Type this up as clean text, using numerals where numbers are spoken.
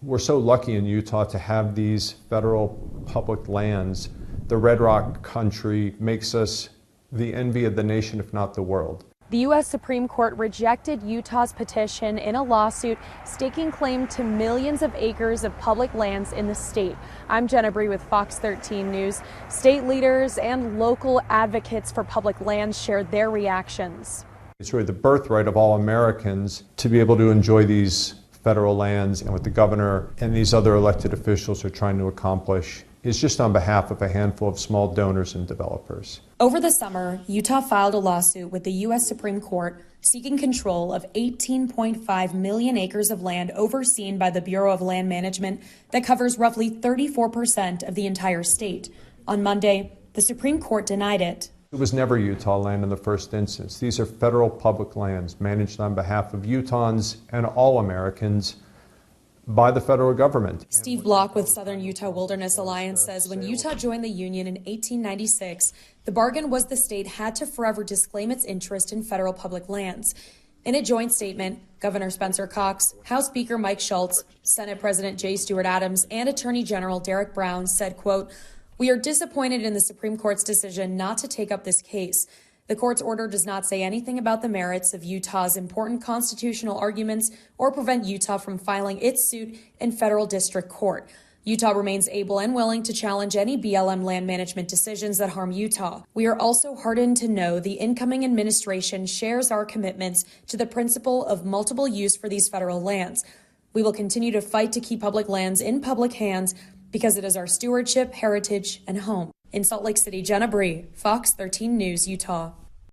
We're so lucky in Utah to have these federal public lands. The Red Rock country makes us the envy of the nation, if not the world. The U.S. Supreme Court rejected Utah's petition in a lawsuit staking claim to millions of acres of public lands in the state. I'm Jenna Bree with Fox 13 News. State leaders and local advocates for public lands shared their reactions. It's really the birthright of all Americans to be able to enjoy these federal lands, and what the governor and these other elected officials are trying to accomplish is just on behalf of a handful of small donors and developers. Over the summer, Utah filed a lawsuit with the U.S. Supreme Court seeking control of 18.5 million acres of land overseen by the Bureau of Land Management that covers roughly 34% of the entire state. On Monday, the Supreme Court denied it. It was never Utah land in the first instance. These are federal public lands managed on behalf of Utahns and all Americans by the federal government. Steve Block with Southern Utah Wilderness Alliance says when Utah joined the Union in 1896, the bargain was the state had to forever disclaim its interest in federal public lands. In a joint statement, Governor Spencer Cox, House Speaker Mike Schultz, Senate President J. Stewart Adams, and Attorney General Derek Brown said, quote, "We are disappointed in the Supreme Court's decision not to take up this case. The court's order does not say anything about the merits of Utah's important constitutional arguments or prevent Utah from filing its suit in federal district court. Utah remains able and willing to challenge any BLM land management decisions that harm Utah. We are also heartened to know the incoming administration shares our commitments to the principle of multiple use for these federal lands. We will continue to fight to keep public lands in public hands because it is our stewardship, heritage, and home." In Salt Lake City, Jenna Bree, Fox 13 News, Utah.